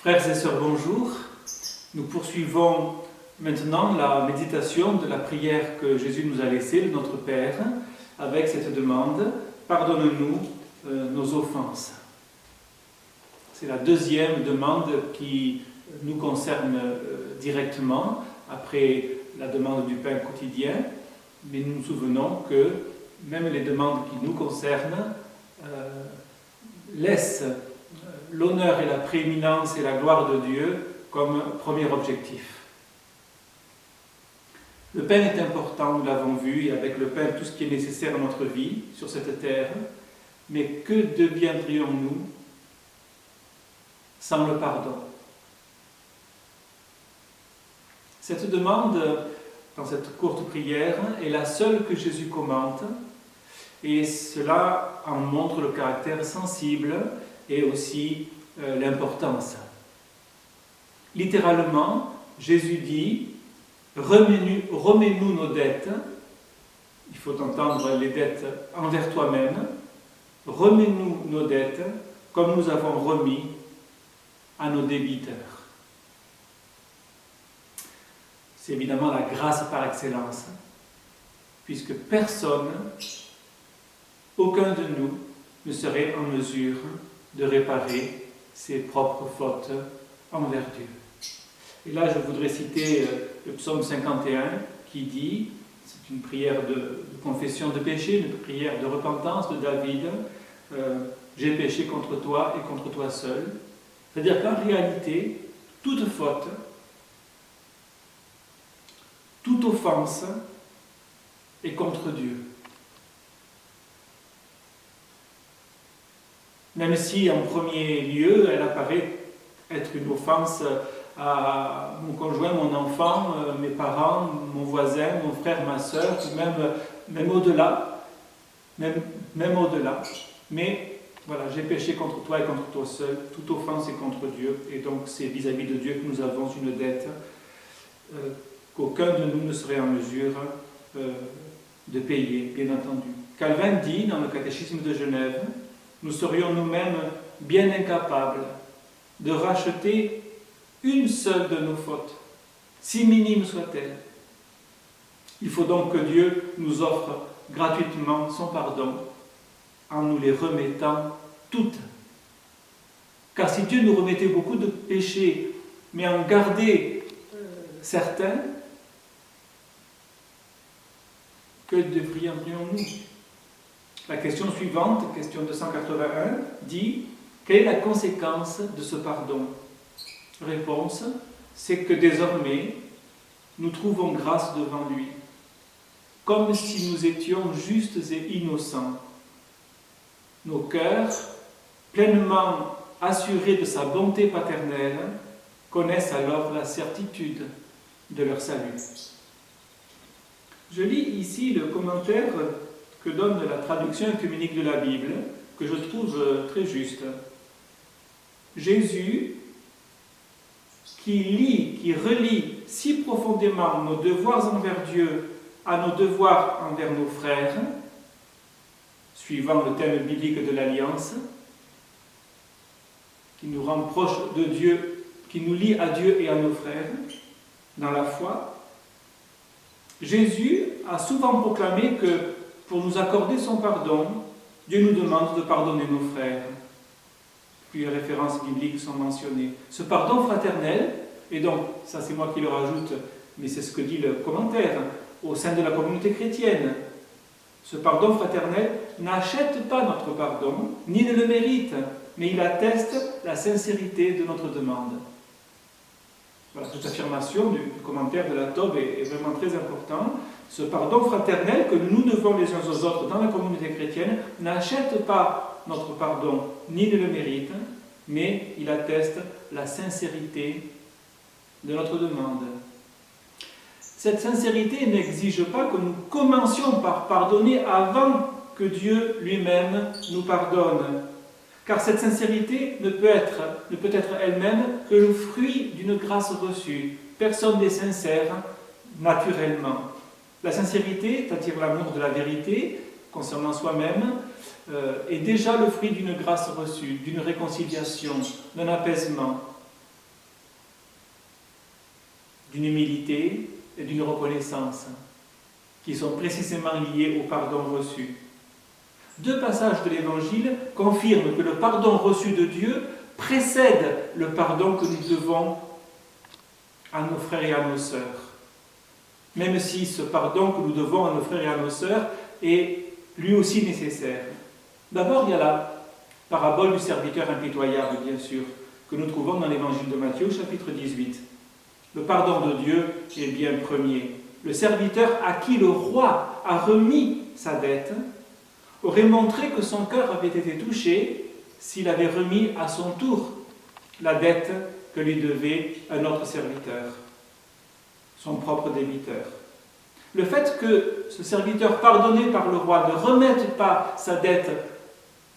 Frères et sœurs, bonjour. Nous poursuivons maintenant la méditation de la prière que Jésus nous a laissée, de notre Père, avec cette demande « Pardonne-nous nos offenses ». C'est la deuxième demande qui nous concerne directement, après la demande du pain quotidien, mais nous nous souvenons que même les demandes qui nous concernent laissent l'honneur et la prééminence et la gloire de Dieu comme premier objectif. Le pain est important, nous l'avons vu, et avec le pain, tout ce qui est nécessaire à notre vie sur cette terre, mais que deviendrions-nous sans le pardon? Cette demande, dans cette courte prière, est la seule que Jésus commente, et cela en montre le caractère sensible et aussi l'importance. Littéralement, Jésus dit « Remets-nous nos dettes », il faut entendre les dettes envers toi-même, « Remets-nous nos dettes comme nous avons remis à nos débiteurs ». C'est évidemment la grâce par excellence, puisque personne, aucun de nous, ne serait en mesure de réparer ses propres fautes envers Dieu. Et là, je voudrais citer le psaume 51 qui dit, c'est une prière de confession de péché, une prière de repentance de David, j'ai péché contre toi et contre toi seul. C'est-à-dire qu'en réalité, toute faute, toute offense est contre Dieu. Même si, en premier lieu, elle apparaît être une offense à mon conjoint, mon enfant, mes parents, mon voisin, mon frère, ma sœur, même au-delà. Même au-delà. Mais voilà, j'ai péché contre toi et contre toi seul. Toute offense est contre Dieu. Et donc, c'est vis-à-vis de Dieu que nous avons une dette qu'aucun de nous ne serait en mesure de payer, bien entendu. Calvin dit, dans le catéchisme de Genève, nous serions nous-mêmes bien incapables de racheter une seule de nos fautes, si minime soit-elle. Il faut donc que Dieu nous offre gratuitement son pardon en nous les remettant toutes. Car si Dieu nous remettait beaucoup de péchés, mais en gardait certains, que devrions-nous? La question suivante, question 281, dit « Quelle est la conséquence de ce pardon ?» Réponse, c'est que désormais, nous trouvons grâce devant lui, comme si nous étions justes et innocents. Nos cœurs, pleinement assurés de sa bonté paternelle, connaissent alors la certitude de leur salut. Je lis ici le commentaire que donne la traduction œcuménique de la Bible, que je trouve très juste. Jésus, qui relie si profondément nos devoirs envers Dieu à nos devoirs envers nos frères, suivant le thème biblique de l'Alliance, qui nous rend proches de Dieu, qui nous lie à Dieu et à nos frères dans la foi, Jésus a souvent proclamé que pour nous accorder son pardon, Dieu nous demande de pardonner nos frères. Plusieurs références bibliques sont mentionnées. Ce pardon fraternel, et donc, ça c'est moi qui le rajoute, mais c'est ce que dit le commentaire, au sein de la communauté chrétienne, ce pardon fraternel n'achète pas notre pardon, ni ne le mérite, mais il atteste la sincérité de notre demande. Voilà, cette affirmation du commentaire de la Tobe est vraiment très importante. Ce pardon fraternel que nous devons les uns aux autres dans la communauté chrétienne n'achète pas notre pardon, ni ne le mérite, mais il atteste la sincérité de notre demande. Cette sincérité n'exige pas que nous commencions par pardonner avant que Dieu lui-même nous pardonne. Car cette sincérité ne peut être elle-même que le fruit d'une grâce reçue. Personne n'est sincère naturellement. La sincérité, c'est-à-dire l'amour de la vérité concernant soi-même, est déjà le fruit d'une grâce reçue, d'une réconciliation, d'un apaisement. d'une humilité et d'une reconnaissance, qui sont précisément liés au pardon reçu. 2 passages de l'Évangile confirment que le pardon reçu de Dieu précède le pardon que nous devons à nos frères et à nos sœurs. Même si ce pardon que nous devons à nos frères et à nos sœurs est lui aussi nécessaire. D'abord, il y a la parabole du serviteur impitoyable, bien sûr, que nous trouvons dans l'Évangile de Matthieu, chapitre 18. Le pardon de Dieu est bien premier. Le serviteur à qui le roi a remis sa dette aurait montré que son cœur avait été touché s'il avait remis à son tour la dette que lui devait un autre serviteur, son propre débiteur. Le fait que ce serviteur pardonné par le roi ne remette pas sa dette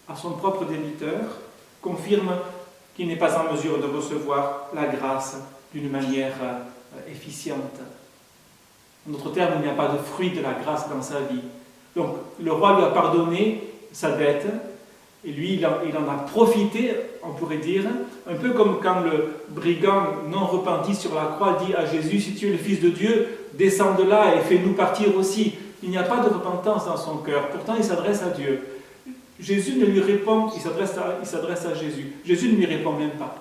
à son propre débiteur confirme qu'il n'est pas en mesure de recevoir la grâce d'une manière efficiente. En d'autres termes, il n'y a pas de fruit de la grâce dans sa vie. Donc, le roi lui a pardonné sa dette, et lui, il en a profité, on pourrait dire, un peu comme quand le brigand non repenti sur la croix dit à Jésus, si tu es le Fils de Dieu, descends de là et fais-nous partir aussi. Il n'y a pas de repentance dans son cœur, pourtant il s'adresse à Dieu. Jésus ne lui répond, il s'adresse à Jésus. Jésus ne lui répond même pas.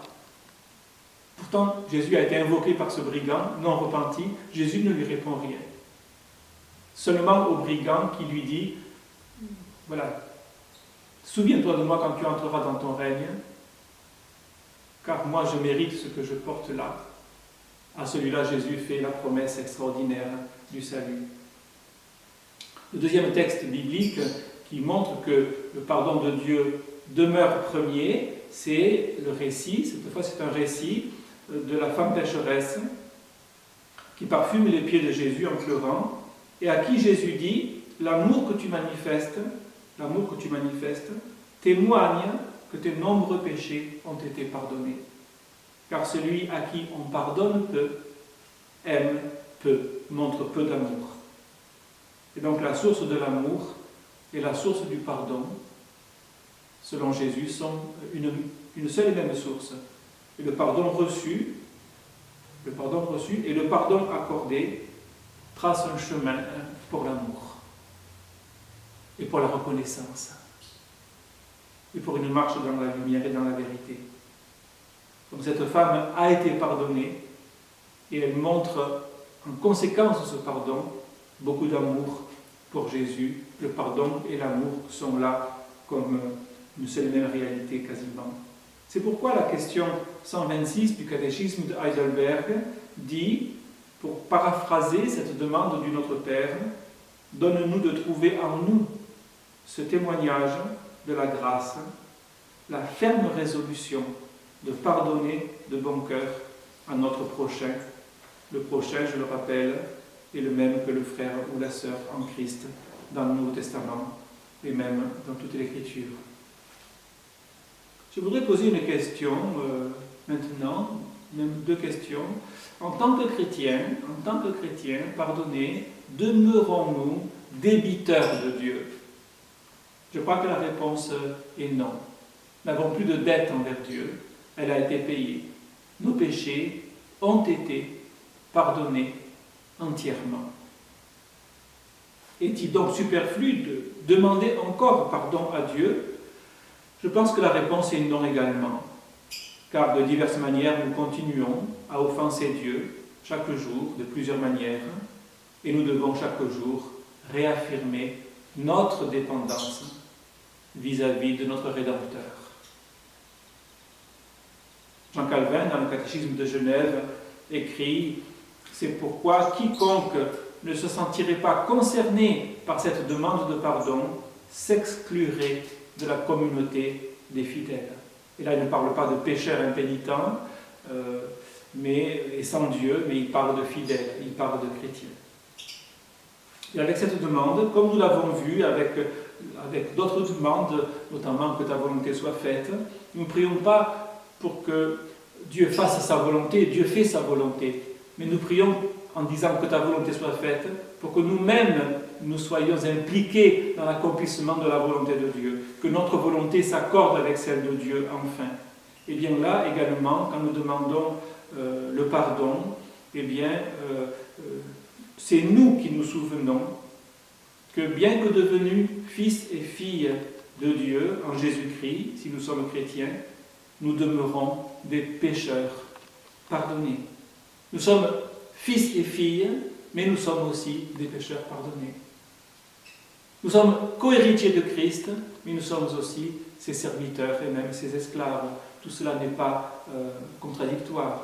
Pourtant, Jésus a été invoqué par ce brigand non repenti, Jésus ne lui répond rien. Seulement au brigand qui lui dit, voilà, souviens-toi de moi quand tu entreras dans ton règne, car moi je mérite ce que je porte là. À celui-là, Jésus fait la promesse extraordinaire du salut. Le deuxième texte biblique qui montre que le pardon de Dieu demeure premier, c'est le récit, cette fois c'est un récit de la femme pécheresse qui parfume les pieds de Jésus en pleurant et à qui Jésus dit, l'amour que tu manifestes, témoigne que tes nombreux péchés ont été pardonnés. Car celui à qui on pardonne peu, aime peu, montre peu d'amour. Et donc la source de l'amour et la source du pardon, selon Jésus, sont une seule et même source. Et le pardon reçu et le pardon accordé tracent un chemin pour l'amour et pour la reconnaissance et pour une marche dans la lumière et dans la vérité. Donc cette femme a été pardonnée et elle montre en conséquence de ce pardon beaucoup d'amour pour Jésus. Le pardon et l'amour sont là comme une seule et même réalité quasiment. C'est pourquoi la question 126 du catéchisme de Heidelberg dit, pour paraphraser cette demande du Notre Père, « Donne-nous de trouver en nous ce témoignage de la grâce, la ferme résolution de pardonner de bon cœur à notre prochain. Le prochain, je le rappelle, est le même que le frère ou la sœur en Christ dans le Nouveau Testament et même dans toute l'Écriture. » Je voudrais poser une question maintenant, même 2 questions. En tant que chrétiens, pardonnez, demeurons-nous débiteurs de Dieu? Je crois que la réponse est non. Nous n'avons plus de dette envers Dieu, elle a été payée. Nos péchés ont été pardonnés entièrement. Est-il donc superflu de demander encore pardon à Dieu? Je pense que la réponse est non également, car de diverses manières nous continuons à offenser Dieu chaque jour, de plusieurs manières, et nous devons chaque jour réaffirmer notre dépendance vis-à-vis de notre Rédempteur. Jean Calvin, dans le Catéchisme de Genève, écrit « C'est pourquoi quiconque ne se sentirait pas concerné par cette demande de pardon s'exclurait de la communauté des fidèles. » Et là, il ne parle pas de pécheurs impénitents et sans Dieu, mais il parle de fidèles, il parle de chrétiens. Et avec cette demande, comme nous l'avons vu avec d'autres demandes, notamment que ta volonté soit faite, nous ne prions pas pour que Dieu fasse sa volonté, Dieu fait sa volonté, mais nous prions en disant que ta volonté soit faite pour que nous-mêmes nous soyons impliqués dans l'accomplissement de la volonté de Dieu, que notre volonté s'accorde avec celle de Dieu enfin. Et bien là également, quand nous demandons le pardon, eh bien, c'est nous qui nous souvenons que bien que devenus fils et filles de Dieu en Jésus-Christ, si nous sommes chrétiens, nous demeurons des pécheurs pardonnés. Nous sommes fils et filles, mais nous sommes aussi des pécheurs pardonnés. Nous sommes co-héritiers de Christ, mais nous sommes aussi ses serviteurs et même ses esclaves. Tout cela n'est pas contradictoire.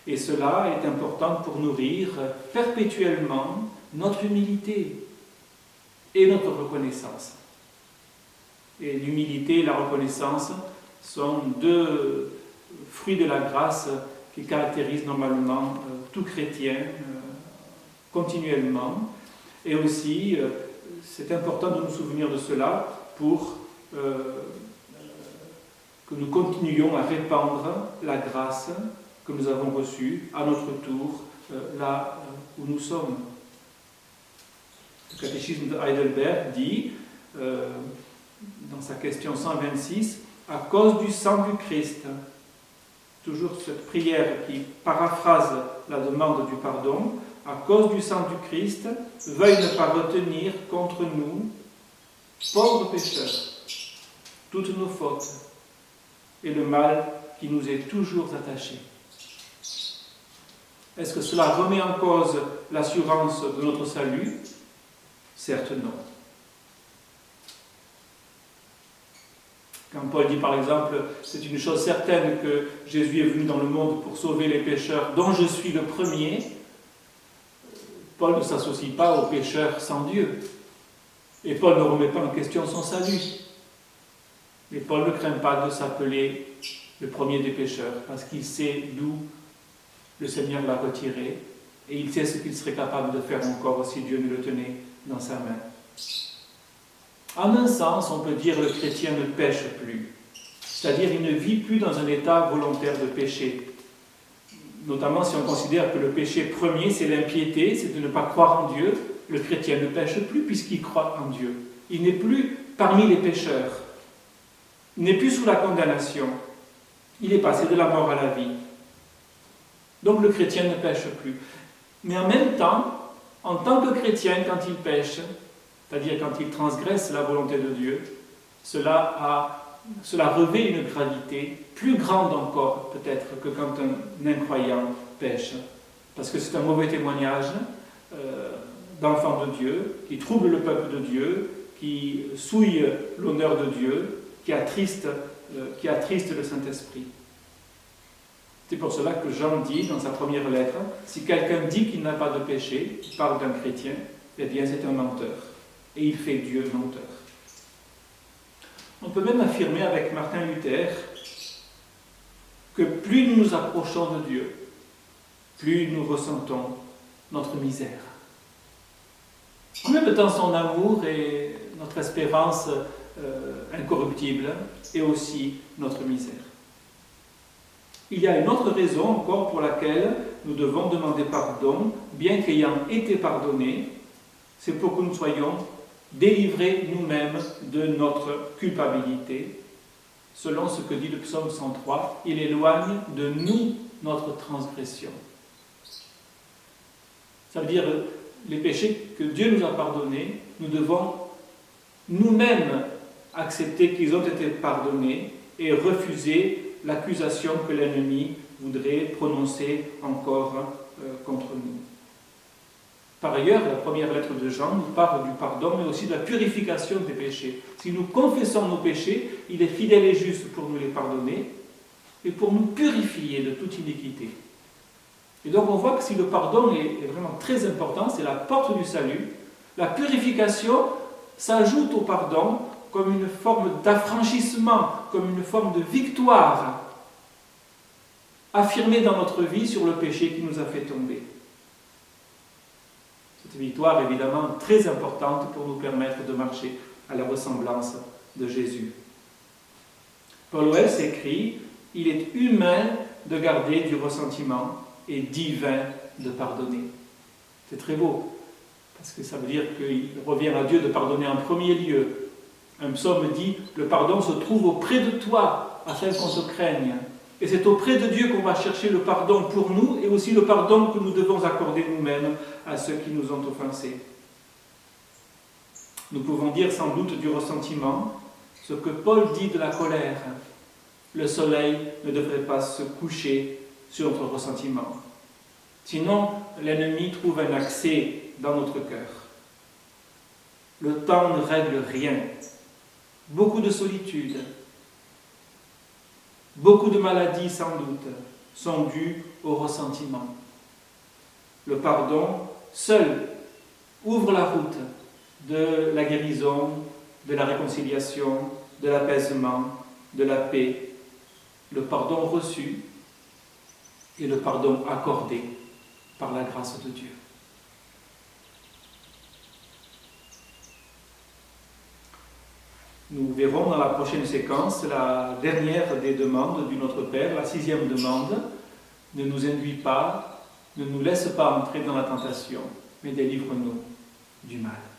Et cela est important pour nourrir perpétuellement notre humilité et notre reconnaissance. Et l'humilité et la reconnaissance sont deux fruits de la grâce qui caractérisent normalement tout chrétien continuellement. Et aussi, c'est important de nous souvenir de cela pour que nous continuions à répandre la grâce que nous avons reçue à notre tour là où nous sommes. Le catéchisme de Heidelberg dit, dans sa question 126, à cause du sang du Christ, toujours cette prière qui paraphrase la demande du pardon, à cause du sang du Christ, veuille ne pas retenir contre nous, pauvres pécheurs, toutes nos fautes et le mal qui nous est toujours attaché. Est-ce que cela remet en cause l'assurance de notre salut? Certes non. Quand Paul dit par exemple, c'est une chose certaine que Jésus est venu dans le monde pour sauver les pécheurs, dont je suis le premier, Paul ne s'associe pas aux pécheurs sans Dieu. Et Paul ne remet pas en question son salut. Mais Paul ne craint pas de s'appeler le premier des pécheurs, parce qu'il sait d'où le Seigneur l'a retiré, et il sait ce qu'il serait capable de faire encore si Dieu ne le tenait dans sa main. En un sens, on peut dire que le chrétien ne pêche plus, c'est-à-dire il ne vit plus dans un état volontaire de péché. Notamment si on considère que le péché premier, c'est l'impiété, c'est de ne pas croire en Dieu. Le chrétien ne pêche plus puisqu'il croit en Dieu. Il n'est plus parmi les pécheurs. Il n'est plus sous la condamnation. Il est passé de la mort à la vie. Donc le chrétien ne pêche plus. Mais en même temps, en tant que chrétien, quand il pêche, c'est-à-dire quand il transgresse la volonté de Dieu, cela revêt une gravité plus grande encore peut-être que quand un incroyant pêche. Parce que c'est un mauvais témoignage d'enfants de Dieu, qui trouble le peuple de Dieu, qui souille l'honneur de Dieu, qui attriste le Saint-Esprit. C'est pour cela que Jean dit dans sa première lettre, si quelqu'un dit qu'il n'a pas de péché, il parle d'un chrétien, eh bien c'est un menteur. Et il fait Dieu menteur. On peut même affirmer avec Martin Luther que plus nous nous approchons de Dieu, plus nous ressentons notre misère. En même temps, son amour et notre espérance incorruptible et aussi notre misère. Il y a une autre raison encore pour laquelle nous devons demander pardon, bien qu'ayant été pardonnés, c'est pour que nous soyons délivrés nous-mêmes de notre culpabilité. Selon ce que dit le psaume 103, il éloigne de nous notre transgression. Ça veut dire les péchés que Dieu nous a pardonnés, nous devons nous-mêmes accepter qu'ils ont été pardonnés et refuser l'accusation que l'ennemi voudrait prononcer encore contre nous. Par ailleurs, la première lettre de Jean nous parle du pardon, mais aussi de la purification des péchés. Si nous confessons nos péchés, il est fidèle et juste pour nous les pardonner et pour nous purifier de toute iniquité. Et donc on voit que si le pardon est vraiment très important, c'est la porte du salut, la purification s'ajoute au pardon comme une forme d'affranchissement, comme une forme de victoire affirmée dans notre vie sur le péché qui nous a fait tomber. Cette victoire est évidemment très importante pour nous permettre de marcher à la ressemblance de Jésus. Paul Wells écrit « Il est humain de garder du ressentiment et divin de pardonner ». C'est très beau, parce que ça veut dire qu'il revient à Dieu de pardonner en premier lieu. Un psaume dit « Le pardon se trouve auprès de toi, afin qu'on te craigne ». Et c'est auprès de Dieu qu'on va chercher le pardon pour nous et aussi le pardon que nous devons accorder nous-mêmes à ceux qui nous ont offensés. Nous pouvons dire sans doute du ressentiment ce que Paul dit de la colère. Le soleil ne devrait pas se coucher sur notre ressentiment. Sinon, l'ennemi trouve un accès dans notre cœur. Le temps ne règle rien. Beaucoup de solitude, beaucoup de maladies sans doute sont dues au ressentiment. Le pardon seul ouvre la route de la guérison, de la réconciliation, de l'apaisement, de la paix, le pardon reçu et le pardon accordé par la grâce de Dieu. Nous verrons dans la prochaine séquence la dernière des demandes du Notre Père, la 6e demande. Ne nous induis pas, ne nous laisse pas entrer dans la tentation, mais délivre-nous du mal.